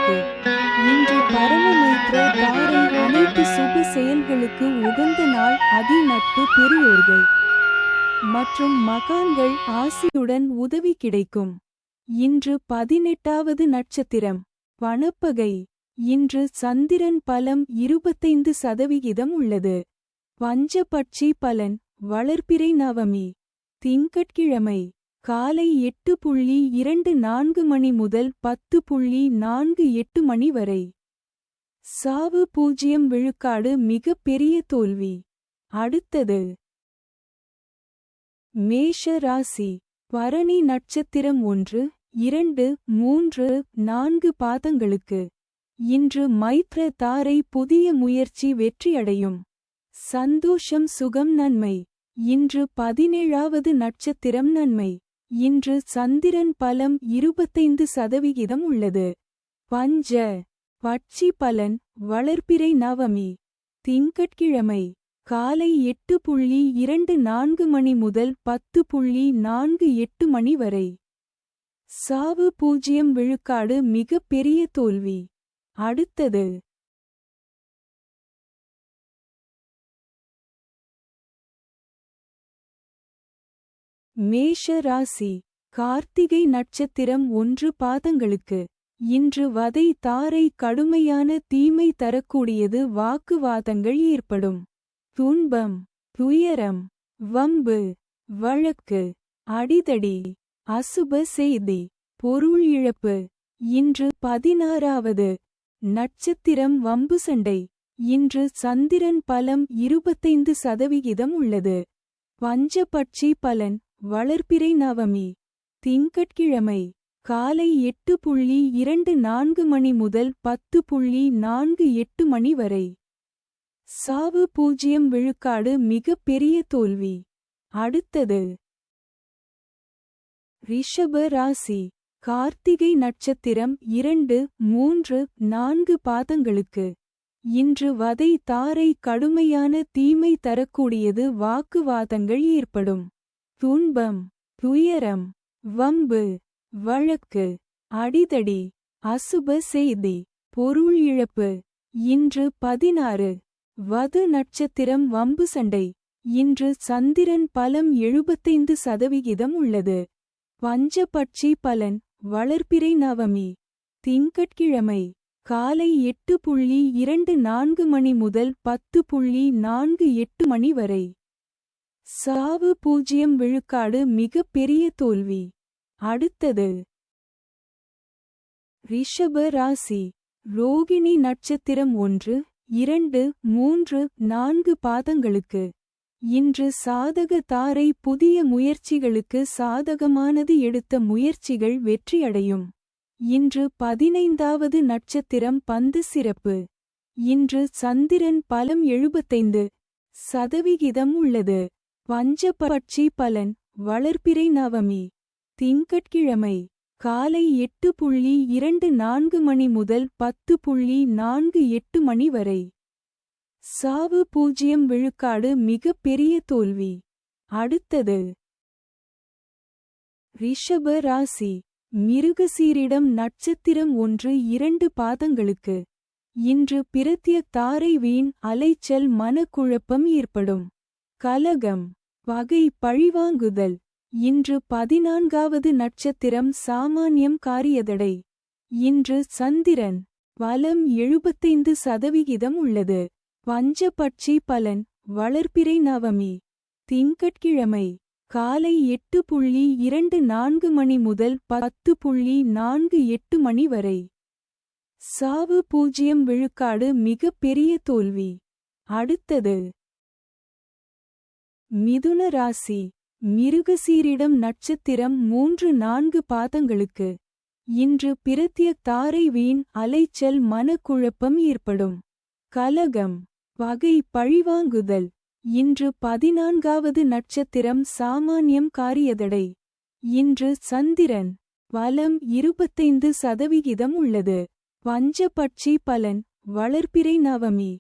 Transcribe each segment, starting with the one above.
பாதங்களுக்கு. இன்று பரமமைத்ர தாரை அனைத்து சுப செயல்களுக்கு உகந்த நாள். நட்பு பெரியோர்கள் மற்றும் மகான்கள் ஆசியுடன் உதவி கிடைக்கும். இன்று 18வது நட்சத்திரம் வனப்பகை. இன்று சந்திரன் பலம் 25% உள்ளது. பஞ்சபட்சி பலன் வளர்பிறை நவமி திங்கட்கிழமை காலை 8:24 மணி முதல் 10:48 மணி வரை. சாவு 0 விழுக்காடு மிக பெரிய தோல்வி. அடுத்தது மேஷ ராசி. பரணி நட்சத்திரம் 1, 2, 3, 4 பாதங்களுக்கு. இன்று மைத்ர தாரை புதிய முயற்சி வெற்றியடையும். சந்தோஷம் சுகம் நன்மை. இன்று 17வது நட்சத்திரம் நன்மை. இன்று சந்திரன் பலம் 25% உள்ளது. பஞ்ச பட்சி பலன் வளர்பிறை நவமி திங்கட்கிழமை காலை 8:24 மணி முதல் 10:48 மணி வரை. சாவு 0 விழுக்காடு மிக பெரிய தோல்வி. அடுத்தது மேஷ ராசி. கார்த்திகை நட்சத்திரம் 1 பாதங்களுக்கு. இன்று வதை தாரை கடுமையான தீமை தரக்கூடியது. வாக்குவாதங்கள் ஏற்படும். துன்பம் துயரம் வம்பு வழக்கு அடிதடி அசுப செய்தி பொருள் இழப்பு. இன்று 16வது நட்சத்திரம் வம்பு சண்டை. இன்று சந்திரன் பலம் 25% உள்ளது. பஞ்சபட்சி பலன் வளர்பிறை நவமி திங்கட்கிழமை காலை 8:24 மணி முதல் 10:48 மணி வரை. சாவு 0 விழுக்காடு மிக பெரிய தோல்வி. அடுத்தது ரிஷப ராசி. கார்த்திகை நட்சத்திரம் 2, 3, 4 பாதங்களுக்கு. இன்று வதை தாரை கடுமையான தீமை தரக்கூடியது. வாக்குவாதங்கள் ஏற்படும். துன்பம் துயரம் வம்பு வழக்கு அடிதடி அசுப செய்தி பொருள் இழப்பு. இன்று 16வது நட்சத்திரம் வம்பு சண்டை. இன்று சந்திரன் பலம் 75% உள்ளது. பஞ்சபட்சி பலன் வளர்பிறை நவமி திங்கட்கிழமை காலை 8:24 மணி முதல் 10:48 மணி வரை. சாவு 0 விழுக்காடு மிக பெரிய தோல்வி. அடுத்தது ரிஷப ராசி. ரோகிணி நட்சத்திரம் 1, 2, 3, 4 பாதங்களுக்கு. இன்று சாதக தாரை புதிய முயற்சிகளுக்கு சாதகமானது. எடுத்த முயற்சிகள் வெற்றியடையும். இன்று 15வது நட்சத்திரம் பந்து சிறப்பு. இன்று சந்திரன் பலம் 75% உள்ளது. பஞ்சபட்சி பலன் வளர்பிறை நவமி திங்கட்கிழமை காலை 8:24 மணி முதல் 10:48 மணி வரை. சாவு 0 விழுக்காடு மிக பெரிய தோல்வி. அடுத்தது ரிஷப ராசி. மிருகசீரிடம் நட்சத்திரம் 1, 2 பாதங்களுக்கு. இன்று பிரத்ய தாரை வீண் அலைச்சல் மனக்குழப்பம் ஏற்படும். கலகம் பகை பழிவாங்குதல். இன்று 14வது நட்சத்திரம் சாமான்யம் காரியதடை. இன்று சந்திரன் பலம் 75% உள்ளது. பஞ்சபட்சி பலன் வளர்பிறை நவமி திங்கட்கிழமை காலை 8:24 மணி முதல் 10:48 மணி வரை. சாவு 0 விழுக்காடு மிக பெரிய தோல்வி. அடுத்தது மிதுன ராசி. மிருகசீரிடம் நட்சத்திரம் 3, 4 பாதங்களுக்கு. இன்று பிரத்ய தாரை வீண் அலைச்சல் மனக்குழப்பம் ஏற்படும். கலகம் பகை பழிவாங்குதல். இன்று 14வது நட்சத்திரம் சாமான்யம் காரியதடை. இன்று சந்திரன் பலம் 25% உள்ளது. பஞ்சபட்சி பலன் வளர்பிறை நவமி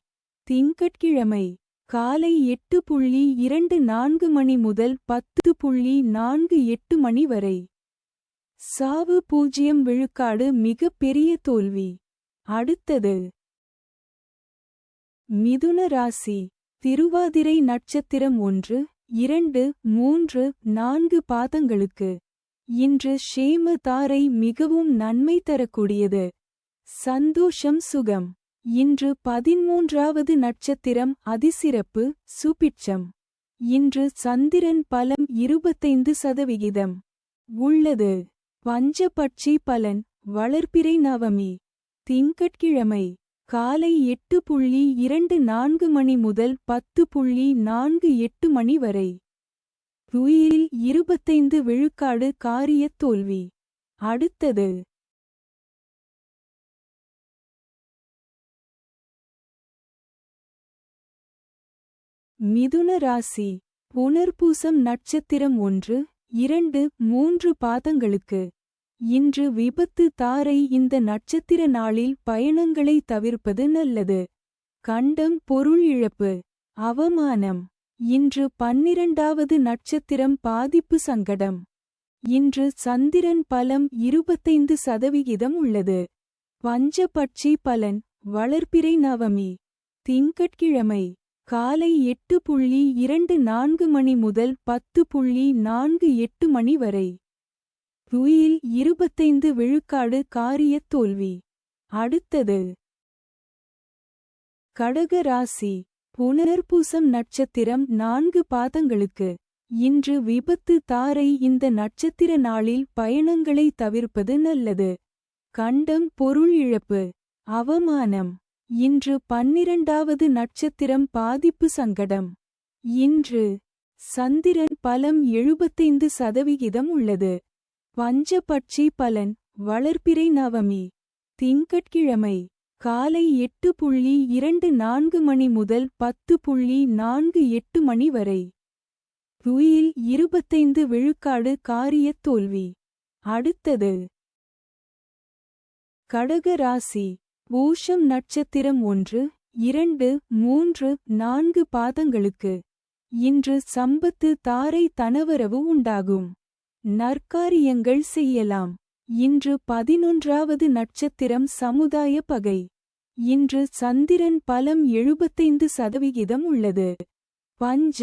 திங்கட்கிழமை காலை 8:24 மணி முதல் 10:48 மணி வரை. சாவு 0 விழுக்காடு மிக பெரிய தோல்வி. அடுத்தது மிதுன ராசி. திருவாதிரை நட்சத்திரம் 1, 2, 3, 4 பாதங்களுக்கு இன்று ஷேம தாரை மிகவும் நன்மை தரக்கூடியது. சந்தோஷம் சுகம். இன்று 13வது நட்சத்திரம் அதிசிறப்பு சுபிட்சம். இன்று சந்திரன் பலம் 25% உள்ளது. பஞ்சபட்சி பலன். வளர்பிறை நவமி திங்கட்கிழமை காலை 8:24 மணி முதல் 10:48 மணி வரை. துயில் 25 விழுக்காடு காரியத் தோல்வி. அடுத்தது மிதுன ராசி. புனர்பூசம் நட்சத்திரம் 1, 2, 3 பாதங்களுக்கு இன்று விபத்து தாரை. இந்த நட்சத்திர நாளில் பயணங்களை தவிர்ப்பது நல்லது. கண்டம் பொருள் இழப்பு அவமானம். இன்று 12வது நட்சத்திரம் பாதிப்பு சங்கடம். இன்று சந்திரன் பலம் 25% உள்ளது. பஞ்சபட்சி பலன். வளர்பிறை நவமி திங்கட்கிழமை காலை 8:24 மணி முதல் 10:48 மணி வரை. துயில் 25 விழுக்காடு காரியத் தோல்வி. அடுத்தது கடக ராசி. புனர்பூசம் நட்சத்திரம் 4 பாதங்களுக்கு இன்று விபத்து தாரை. இந்த நட்சத்திர நாளில் பயணங்களை தவிர்ப்பது நல்லது. கண்டம் பொருள் இழப்பு அவமானம். இன்று 12வது நட்சத்திரம் பாதிப்பு சங்கடம். இன்று சந்திரன் பலம் 75% உள்ளது. பஞ்சபட்சி பலன். வளர்பிறை நவமி திங்கட்கிழமை காலை 8:24 மணி முதல் 10:48 மணி வரை. துயில் 25 விழுக்காடு காரியத் தோல்வி. அடுத்தது கடக ராசி. பூஷம் நட்சத்திரம் 1, 2, 3, 4 பாதங்களுக்கு இன்று சம்பத்து தாரை. தனவரவு உண்டாகும். நற்காரியங்கள் செய்யலாம். இன்று 11வது நட்சத்திரம் சமுதாய பகை. இன்று சந்திரன் பலம் 75% உள்ளது. பஞ்ச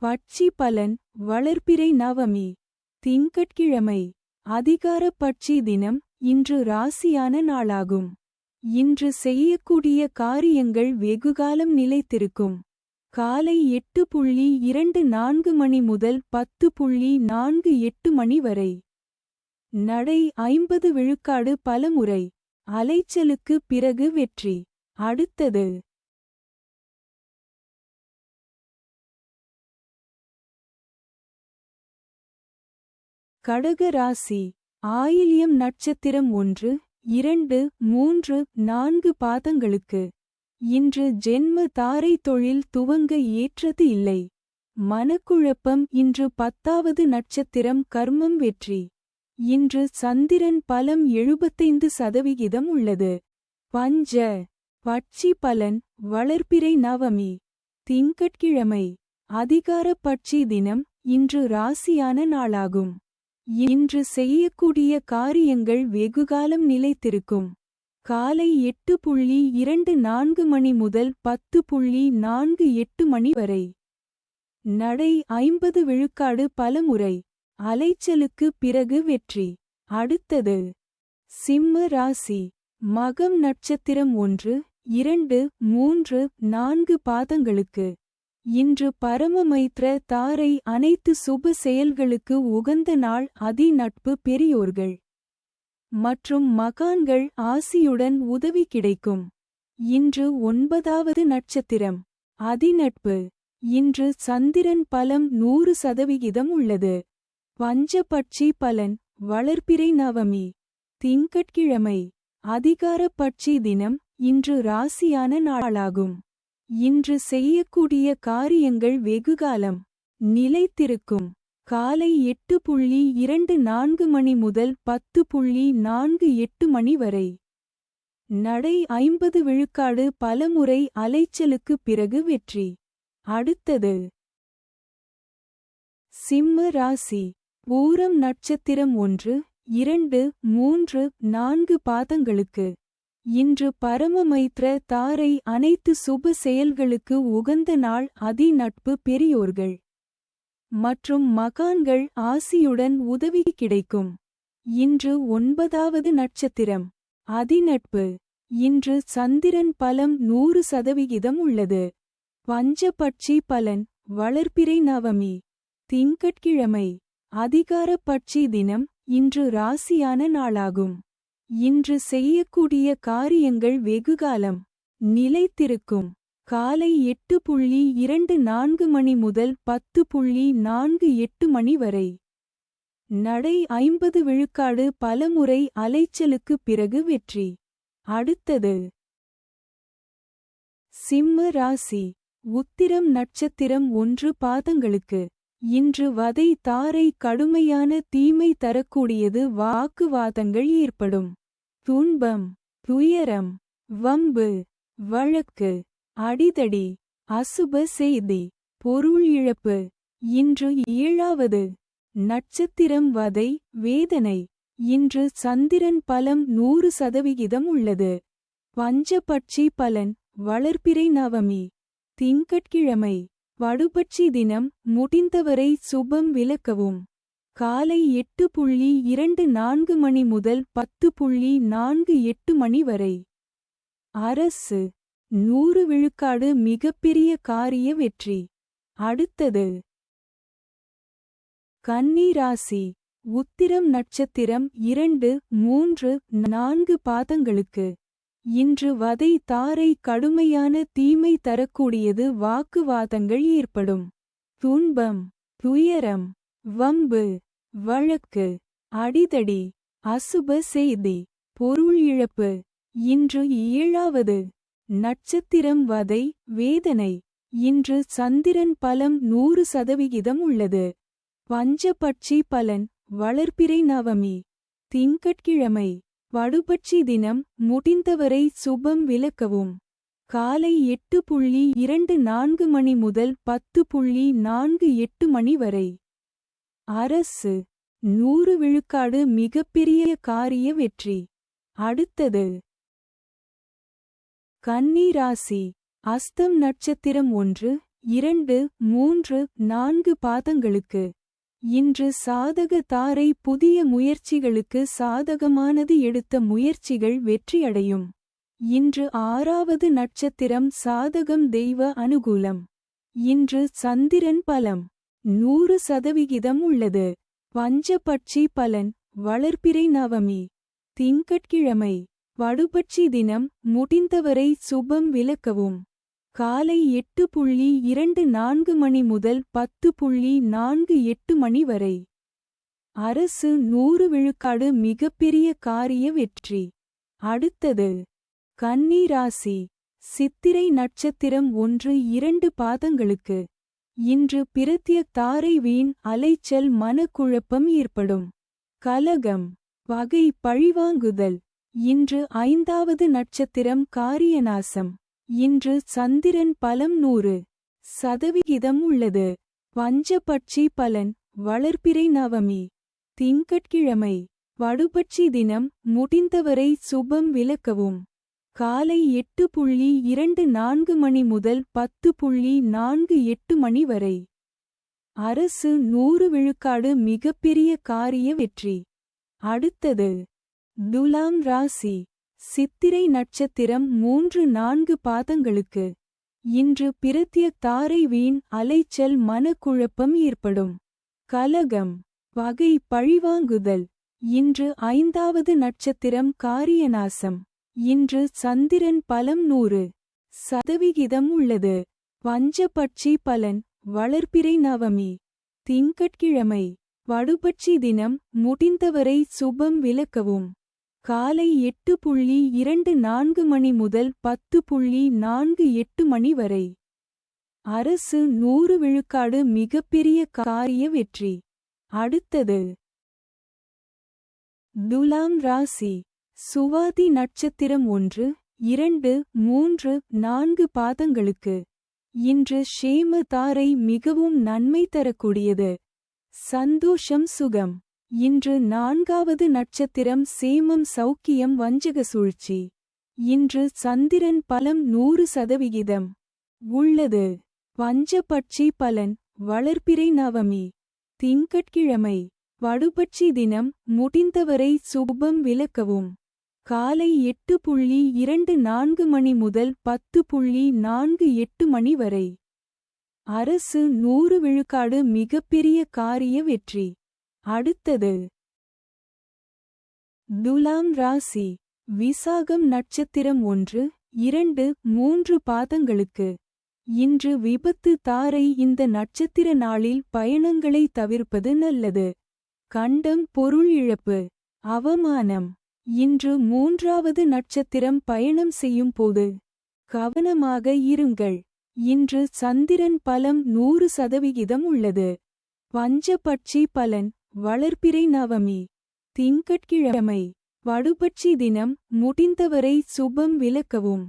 பட்சி பலன். வளர்பிறை நவமி திங்கட்கிழமை அதிகார பட்சி தினம். இன்று ராசியான நாளாகும். இன்று செய்யக்கூடிய காரியங்கள் வெகுகாலம் நிலைத்திருக்கும். காலை 8:24 மணி முதல் 10:48 மணி வரை. நடை 50 விழுக்காடு பலமுறை. அலைச்சலுக்கு பிறகு வெற்றி. அடுத்தது கடக ராசி. ஆயில்யம் நட்சத்திரம் 1, 2, 3, 4 பாதங்களுக்கு இன்று ஜென்ம தாரை. தொழில் துவங்க ஏற்றது இல்லை. மனக்குழப்பம். இன்று 10வது நட்சத்திரம் கர்மம் வெற்றி. இன்று சந்திரன் பலம் 75% உள்ளது. பஞ்ச பட்சி பலன். வளர்பிறை நவமி திங்கட்கிழமை அதிகார பட்சி தினம். இன்று ராசியான நாளாகும். இன்று செய்யக்கூடிய காரியங்கள் வெகுகாலம் நிலைத்திருக்கும். காலை 8:24 மணி முதல் 10:48 மணி வரை. நடை 50 விழுக்காடு பலமுறை. அலைச்சலுக்கு பிறகு வெற்றி. அடுத்தது சிம்ம ராசி. மகம் நட்சத்திரம் 1, 2, 3, 4 பாதங்களுக்கு இன்று பரமமைத்ர தாரை. அனைத்து சுப செயல்களுக்கு உகந்த நாள். அதி நட்பு. பெரியோர்கள் மற்றும் மகான்கள் ஆசியுடன் உதவி கிடைக்கும். இன்று 9வது நட்சத்திரம் அதிநட்பு. இன்று சந்திரன் பலம் 100% உள்ளது. பஞ்சபட்சி பலன். வளர்பிறை நவமி திங்கட்கிழமை அதிகார பட்சி தினம். இன்று ராசியான நாளாகும். இன்று செய்யக்கூடிய காரியங்கள் வெகுகாலம் நிலைத்திருக்கும். காலை 8:24 மணி முதல் 10:48 மணி வரை. நடை 50 விழுக்காடு பலமுறை. அலைச்சலுக்கு பிறகு வெற்றி. அடுத்தது சிம்ம ராசி. பூரம் நட்சத்திரம் 1, 2, 3, 4 பாதங்களுக்கு இன்று பரமமைத்ர தாரை அனைத்து சுப செயல்களுக்கு உகந்த நாள். நட்பு பெரியோர்கள் மற்றும் மகான்கள் ஆசியுடன் உதவி கிடைக்கும். இன்று 9வது நட்சத்திரம் அதிநட்பு. இன்று சந்திரன் பலம் 100% உள்ளது. பஞ்சபட்சி பலன் வளர்பிறை நவமி திங்கட்கிழமை அதிகார பட்சி தினம். இன்று ராசியான நாளாகும். இன்று செய்யக்கூடிய காரியங்கள் வெகுகாலம் நிலைத்திருக்கும். காலை 8:24 மணி முதல் 10:48 மணி வரை. நடை 50 விழுக்காடு பலமுறை அலைச்சலுக்குப் பிறகு வெற்றி. அடுத்தது சிம்ம ராசி. உத்திரம் நட்சத்திரம் 1 பாதங்களுக்கு. இன்று வதை தாரை கடுமையான தீமை தரக்கூடியது. வாக்குவாதங்கள் ஏற்படும். துன்பம் துயரம் வம்பு வழக்கு அடிதடி அசுப செய்தி பொருள் இழப்பு. இன்று 7வது நட்சத்திரம் வதை வேதனை. இன்று சந்திரன் பலம் 100% உள்ளது. பஞ்சபட்சி பலன் வளர்பிறை நவமி திங்கட்கிழமை வடுபட்சி தினம். முடிந்தவரை சுபம் விலக்கவும். காலை 8:24 மணி முதல் 10:48 மணி வரை. அரசு 100 விழுக்காடு மிகப்பெரிய காரிய வெற்றி. அடுத்தது கன்னி ராசி. உத்திரம் நட்சத்திரம் 2, 3, 4 பாதங்களுக்கு. இன்று வதை தாரை கடுமையான தீமை தரக்கூடியது. வாக்குவாதங்கள் ஏற்படும். துன்பம் துயரம் வம்பு வழக்கு அடிதடி அசுப செய்தி பொருள் இழப்பு. இன்று 7வது நட்சத்திரம் வதை வேதனை. இன்று சந்திரன் பலம் 100% உள்ளது. பஞ்சபட்சி பலன் வளர்பிறை நவமி திங்கட்கிழமை வடுபட்சி தினம். முடிந்தவரை சுபம் விலக்கவும். காலை 8:24 மணி முதல் 10:48 மணி வரை. அரசு 100 விழுக்காடு மிகப்பெரிய காரிய வெற்றி. அடுத்தது கன்னி ராசி. அஸ்தம் நட்சத்திரம் 1, 2, 3, 4 பாதங்களுக்கு. இன்று சாதக தாரை புதிய முயற்சிகளுக்கு சாதகமானது. எடுத்த முயற்சிகள் வெற்றியடையும். இன்று 6வது நட்சத்திரம் சாதகம் தெய்வ அனுகூலம். இன்று சந்திரன் பலம் 100% உள்ளது. பஞ்சபட்சி பலன் வளர்பிறை நவமி திங்கட்கிழமை வடுபட்சி தினம். முடிந்தவரை சுபம் விலக்கவும். காலை 8:24 மணி முதல் 10:48 மணி வரை. அரசு 100 விழுக்காடு மிகப்பெரிய காரிய வெற்றி. அடுத்தது கன்னி ராசி. சித்திரை நட்சத்திரம் 1, 2 பாதங்களுக்கு. இன்று பிரத்ய தாரை வீண் அலைச்சல் மனக்குழப்பம் ஏற்படும். கலகம் பகை பழிவாங்குதல். இன்று 5வது நட்சத்திரம் காரியநாசம். இன்று சந்திரன் பலம் 100% உள்ளது. பஞ்சபட்சி பலன் வளர்பிறை நவமி திங்கட்கிழமை வடுபட்சி தினம். முடிந்தவரை சுபம் விலக்கவும். காலை 8:24 மணி முதல் 10:48 மணி வரை. அரசு 100 விழுக்காடு மிகப்பெரிய காரிய வெற்றி. அடுத்தது துலாம் ராசி. சித்திரை நட்சத்திரம் 3, 4 பாதங்களுக்கு. இன்று பிரத்ய தாரை வீண் அலைச்சல் மனக்குழப்பம் ஏற்படும். கலகம் பகை பழிவாங்குதல். இன்று 5வது நட்சத்திரம் காரியநாசம். இன்று சந்திரன் பலம் 100% உள்ளது. பஞ்சபட்சி பலன் வளர்பிறை நவமி திங்கட்கிழமை வடுபட்சி தினம். முடிந்தவரை சுபம் விலக்கவும். காலை 8:24 மணி முதல் 10:48 மணி வரை. அரசு 100 விழுக்காடு மிகப்பெரிய காரிய வெற்றி. அடுத்தது துலாம் ராசி. சுவாதி நட்சத்திரம் 1, 2, 3, 4 பாதங்களுக்கு. இன்று ஷேம தாரை மிகவும் நன்மை தரக்கூடியது. சந்தோஷம் சுகம். இன்று 4வது நட்சத்திரம் சேமம் சௌக்கியம் வஞ்சக சூழ்ச்சி. இன்று சந்திரன் பலம் 100% உள்ளது. பஞ்சபட்சி பலன் வளர்பிறை நவமி திங்கட்கிழமை வடுபட்சி தினம் முடிந்தவரை சுபம் விலக்கவும். காலை 8:24 மணி முதல் 10:48 மணி வரை. அரசு 100 விழுக்காடு மிகப்பெரிய காரிய வெற்றி. அடுத்தது துலாம் ராசி. விசாகம் நட்சத்திரம் 1, 2, 3 பாதங்களுக்கு. இன்று விபத்து தாரை. இந்த நட்சத்திர நாளில் பயணங்களை தவிர்ப்பது நல்லது. கண்டம் பொருள் இழப்பு அவமானம். இன்று 3வது நட்சத்திரம் பயணம் செய்யும் போது கவனமாக இருங்கள். இன்று சந்திரன் பலம் 100% உள்ளது. பஞ்சபட்சி பலன் வளர்பிறை நவமி திங்கட்கிழமை வடுபட்சி தினம் முடிந்தவரை சுபம் விலக்கவும்.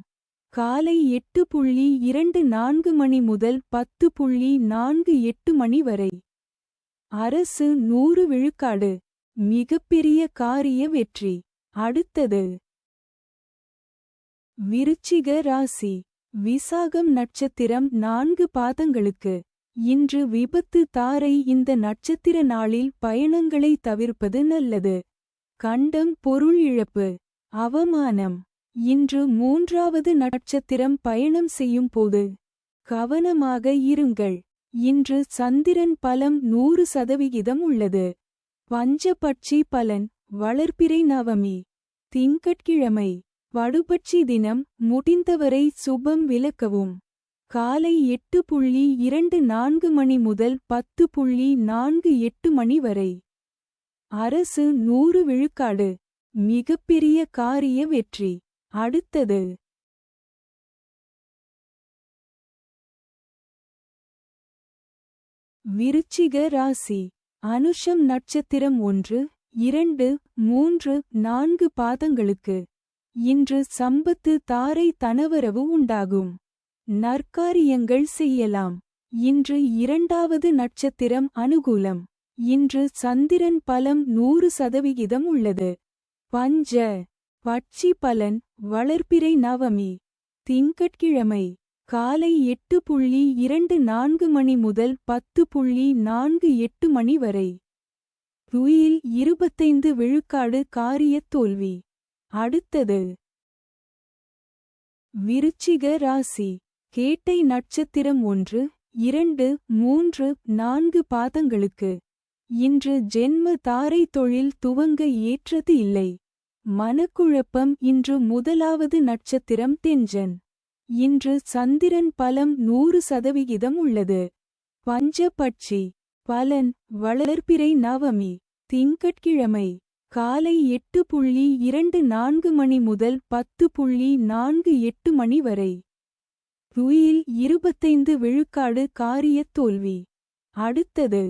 காலை 8:24 மணி முதல் 10:48 மணி வரை. அரசு 100 விழுக்காடு மிகப்பெரிய காரிய வெற்றி. அடுத்தது விருச்சிக ராசி. விசாகம் நட்சத்திரம் 4 பாதங்களுக்கு. இன்று விபத்து தாரை. இந்த நட்சத்திர நாளில் பயணங்களை தவிர்ப்பது நல்லது. கண்டம் பொருள் இழப்பு அவமானம். இன்று 3வது நட்சத்திரம் பயணம் செய்யும் போது கவனமாக இருங்கள். இன்று சந்திரன் பலம் 100% உள்ளது. பஞ்சபட்சி பலன் வளர்பிறை நவமி திங்கட்கிழமை வடுபட்சி தினம் முடிந்தவரை சுபம் விலக்கவும். காலை 8:24 மணி முதல் 10:48 மணி வரை. அரசு 100 விழுக்காடு மிகப்பெரிய காரிய வெற்றி. அடுத்தது விருச்சிக ராசி. அனுஷம் நட்சத்திரம் 1, 2, 3, 4 பாதங்களுக்கு. இன்று சம்பத்து தாரை. தனவரவு உண்டாகும். நற்காரியங்கள் செய்யலாம். இன்று 2வது நட்சத்திரம் அனுகூலம். இன்று சந்திரன் பலம் 100% உள்ளது. பஞ்ச பட்சி பலன் வளர்பிறை நவமி திங்கட்கிழமை காலை 8:24 மணி முதல் 10:48 மணி வரை. துயில் 25 விழுக்காடு காரியத் தோல்வி. அடுத்தது விருச்சிக ராசி. கேட்டை நட்சத்திரம் 1, 2, 3, 4 பாதங்களுக்கு. இன்று ஜென்ம தாரை. தொழில் துவங்க ஏற்றது இல்லை. மனக்குழப்பம். இன்று 1வது நட்சத்திரம் தெஞ்சன். இன்று சந்திரன் பலம் 100% உள்ளது. பஞ்சபட்சி பலன் வளர்பிறை நவமி திங்கட்கிழமை காலை 8:24 மணி முதல் 10:48 மணி வரை. துயில் 25 விழுக்காடு காரியத் தோல்வி. அடுத்தது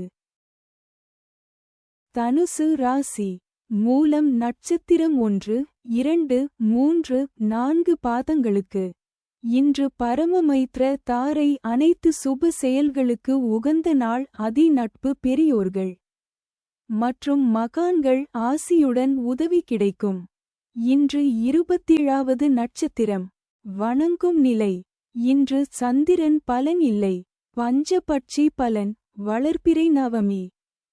தனுசு ராசி. மூலம் நட்சத்திரம் 1, 2, 3, 4 பாதங்களுக்கு. இன்று பரமமைத்ர தாரை. அனைத்து சுப செயல்களுக்கு உகந்த நாள். அதி நட்பு. பெரியோர்கள் மற்றும் மகான்கள் ஆசியுடன் உதவி கிடைக்கும். இன்று 27வது நட்சத்திரம் வணங்கும் நிலை. இன்று சந்திரன் பலன் இல்லை. பஞ்சபட்சி பலன் வளர்பிறை நவமி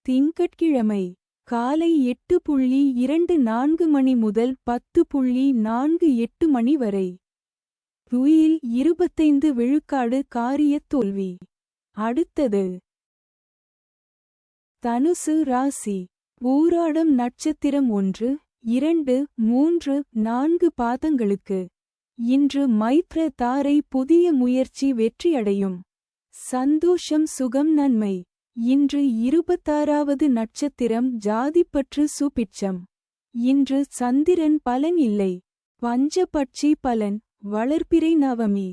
திங்கட்கிழமை காலை 8:24 மணி முதல் 10:48 மணி வரை. துயில் 25 விழுக்காடு காரியத் தோல்வி. அடுத்தது தனுசு ராசி. பூராடம் நட்சத்திரம் 1, 2, 3, 4 பாதங்களுக்கு. இன்று மைத்ர தாரை. புதிய முயற்சி வெற்றியடையும். சந்தோஷம் சுகம் நன்மை. இன்று 26வது நட்சத்திரம் ஜாதிப்பற்று. சுபிட்சம். இன்று சந்திரன் பலன் இல்லை. பஞ்சபட்சி பலன் வளர்பிறை நவமி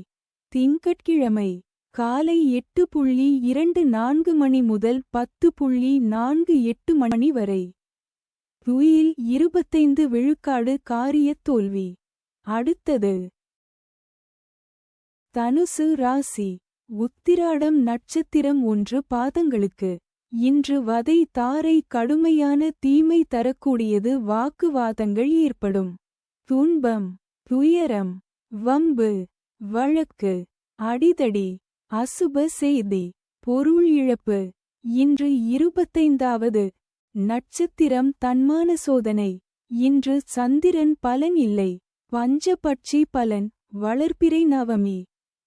திங்கட்கிழமை காலை 8:24 மணி முதல் 10:48 மணி வரை. துயில் 25 விழுக்காடு காரியத் தோல்வி. அடுத்தது தனுசு ராசி. உத்திராடம் நட்சத்திரம் 1 பாதங்களுக்கு. இன்று வதை தாரை. கடுமையான தீமை தரக்கூடியது. வாக்குவாதங்கள் ஏற்படும். துன்பம். துயரம், வம்பு, வழக்கு, அடிதடி, அசுப செய்தி, பொருள் இழப்பு. இன்று 25வது நட்சத்திரம் தன்மான சோதனை. இன்று சந்திரன் பலன் இல்லை. பஞ்சபட்சி பலன், வளர்பிறை நவமி,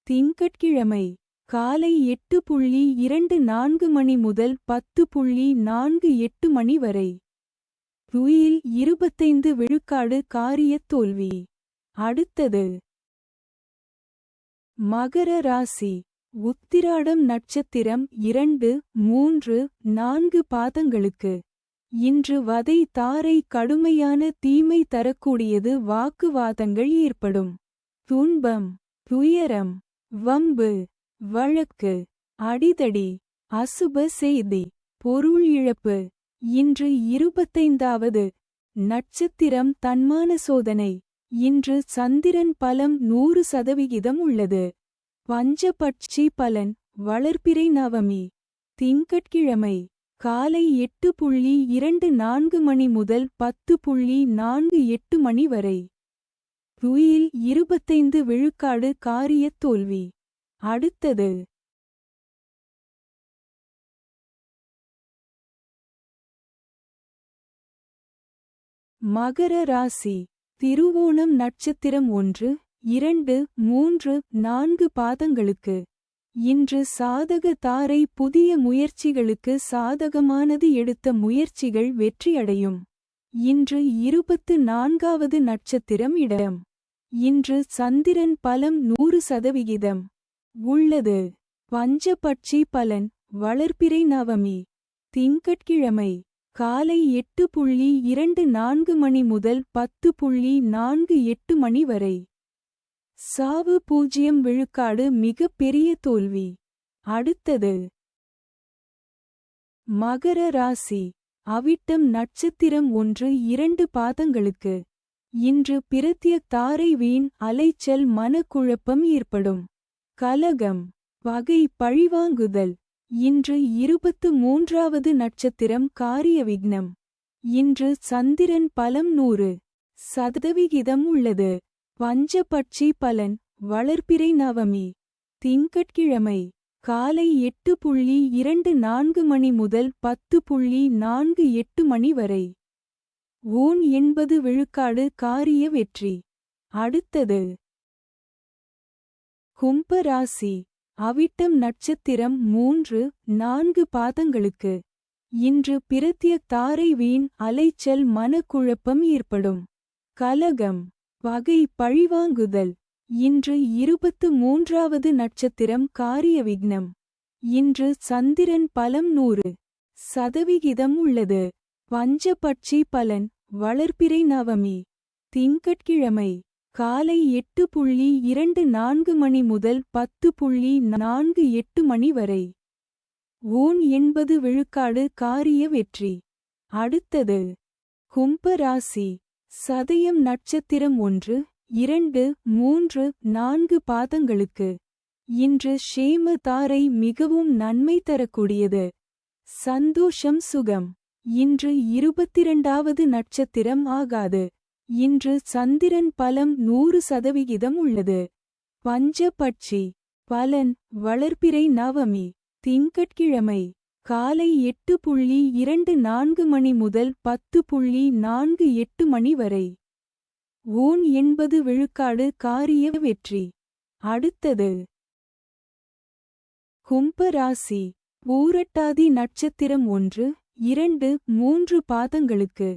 திங்கட்கிழமை, காலை 8:24 மணி முதல் 10:48 மணி வரை. துயில் 25 விழுக்காடு காரியத் தோல்வி. அடுத்தது மகர ராசி. உத்திராடம் நட்சத்திரம் 2, 3, 4 பாதங்களுக்கு. இன்று வதை தாரை கடுமையான தீமை தரக்கூடியது. வாக்குவாதங்கள் ஏற்படும். துன்பம், துயரம், வம்பு, வழக்கு, அடிதடி, அசுப செய்தி, பொருள் இழப்பு. இன்று 25வது நட்சத்திரம் தன்மான சோதனை. இன்று சந்திரன் பலம் 100% உள்ளது. பஞ்சபட்சி பலன், வளர்பிறை நவமி, திங்கட்கிழமை, காலை 8:24 மணி முதல் 10:48 மணி வரை. துயில் 25 விழுக்காடு காரியத் தோல்வி. அடுத்தது மகர ராசி. திருவோணம் நட்சத்திரம் 1, 2, 3, 4 பாதங்களுக்கு. இன்று சாதக தாரை புதிய முயற்சிகளுக்கு சாதகமானது. எடுத்த முயற்சிகள் வெற்றியடையும். இன்று 24வது நட்சத்திரம் இடம். இன்று சந்திரன் பலம் 100% உள்ளது. பஞ்சபட்சி பலன், வளர்பிறை நவமி, திங்கட்கிழமை, காலை 8:24 மணி முதல் 10:48 மணி வரை. சாவு 0 விழுக்காடு மிகப் பெரிய தோல்வி. அடுத்தது மகர ராசி. அவிட்டம் நட்சத்திரம் 1, 2 பாதங்களுக்கு. இன்று பிரத்யக் தாரை வீண் அலைச்சல் மனக்குழப்பம் ஏற்படும். கலகம், பகை, பழிவாங்குதல். இன்று 23வது நட்சத்திரம் காரிய விக்னம். இன்று சந்திரன் பலம் 100% உள்ளது. பஞ்சபட்சி பலன், வளர்பிறை நவமி, திங்கட்கிழமை, காலை 8:24 மணி முதல் 10:48 மணி வரை. ஊன் 80 விழுக்காடு காரிய வெற்றி. அடுத்தது கும்ப ராசி. அவிட்டம் நட்சத்திரம் 3, 4 பாதங்களுக்கு. இன்று பிரத்யக் தாரை வீண் அலைச்சல் மனக்குழப்பம் ஏற்படும். கலகம், பகை, பழிவாங்குதல். இன்று 23வது நட்சத்திரம் காரிய விக்னம். இன்று சந்திரன் பலம் 100% உள்ளது. பஞ்சபட்சி பலன், வளர்பிறை நவமி, திங்கட்கிழமை, காலை 8:24 மணி முதல் 10:48 மணி வரை. ஊன் 80 விழுக்காடு காரிய வெற்றி. அடுத்தது கும்ப ராசி. சதயம் நட்சத்திரம் 1, 2, 3, 4 பாதங்களுக்கு. இன்று ஷேம தாரை மிகவும் நன்மை தரக்கூடியது. சந்தோஷம், சுகம். இன்று 22வது நட்சத்திரம் ஆகாது. இன்று சந்திரன் பலம் 100% உள்ளது. பஞ்சபட்சி பலன், வளர்பிறை நவமி, திங்கட்கிழமை, காலை 8:24 மணி முதல் 10:48 மணி வரை. ஊன் 80 விழுக்காடு காரிய வெற்றி. அடுத்தது கும்ப ராசி. பூரட்டாதி நட்சத்திரம் 1, 2, 3 பாதங்களுக்கு.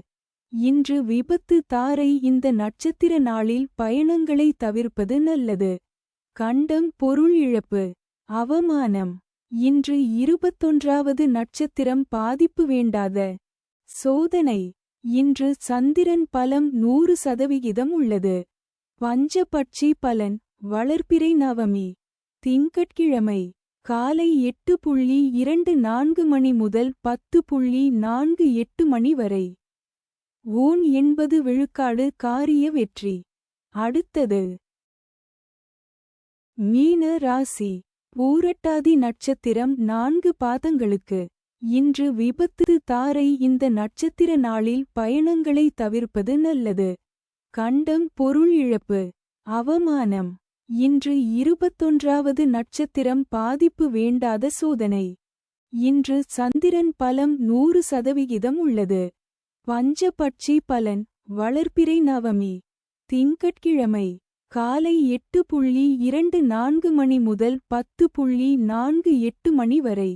இன்று விபத்து தாரை. இந்த நட்சத்திர நாளில் பயணங்களை தவிர்ப்பது நல்லது. கண்டம், பொருள் இழப்பு, அவமானம். இன்று 21வது நட்சத்திரம் பாதிப்பு வேண்டாத சோதனை. இன்று சந்திரன் பலம் 100% உள்ளது. பஞ்சபட்சி பலன், வளர்பிறை நவமி, திங்கட்கிழமை, காலை 8:24 மணி முதல் 10:48 மணி வரை. ஊன் 80 விழுக்காடு காரிய வெற்றி. அடுத்தது மீன ராசி. பூரட்டாதி நட்சத்திரம் 4 பாதங்களுக்கு. இன்று விபத்து தாரை. இந்த நட்சத்திர நாளில் பயணங்களை தவிர்ப்பது நல்லது. கண்டம் பொருள் இழப்பு. அவமானம். இன்று 21வது நட்சத்திரம் பாதிப்பு வேண்டாத சோதனை. இன்று சந்திரன் பலம் 100% உள்ளது. பஞ்சபட்சி பலன். வளர்பிறை நவமி. திங்கட்கிழமை. காலை 8:24 மணி முதல் 10:48 மணி வரை.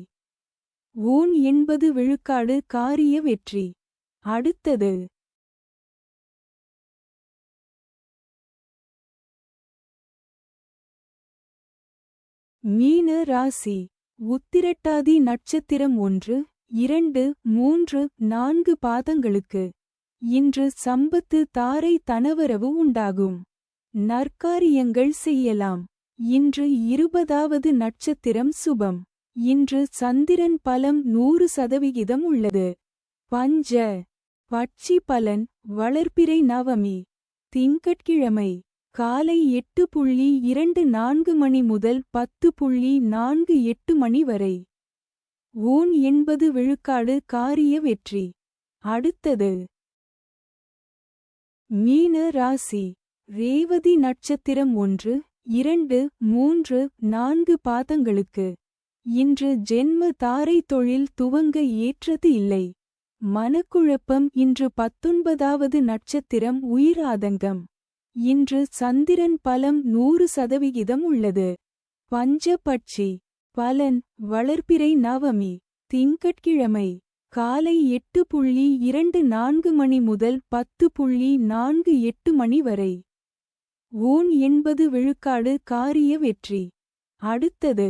ஓன் 80 விழுக்காடு காரிய வெற்றி. அடுத்தது. மீன ராசி. உத்திரட்டாதி நட்சத்திரம் 1, 2, 3, 4 பாதங்களுக்கு. இன்று சம்பத்து தாரை தனவரவு உண்டாகும். நற்காரியங்கள் செய்யலாம். இன்று 20வது நட்சத்திரம் சுபம். இன்று சந்திரன் பலம் 100% உள்ளது. பஞ்ச பட்சி பலன். வளர்பிறை நவமி. திங்கட்கிழமை. காலை 8:24 மணி முதல் 10:48 மணி வரை. ஓன் 80 விழுக்காடு காரிய வெற்றி. அடுத்தது. மீன ராசி. ரேவதி நட்சத்திரம் 1, 2, 3, 4 பாதங்களுக்கு. இன்று ஜென்ம தாரை தொழில் துவங்க ஏற்றது இல்லை. மனக்குழப்பம். இன்று 19வது நட்சத்திரம் உயிராதங்கம். இன்று சந்திரன் பலம் 100% உள்ளது. பஞ்சபட்சி பலன். வளர்பிறை நவமி. திங்கட்கிழமை. காலை 8:24 மணி முதல் 10:48 மணி வரை. ஓன் 80 விழுக்காடு காரிய வெற்றி. அடுத்தது.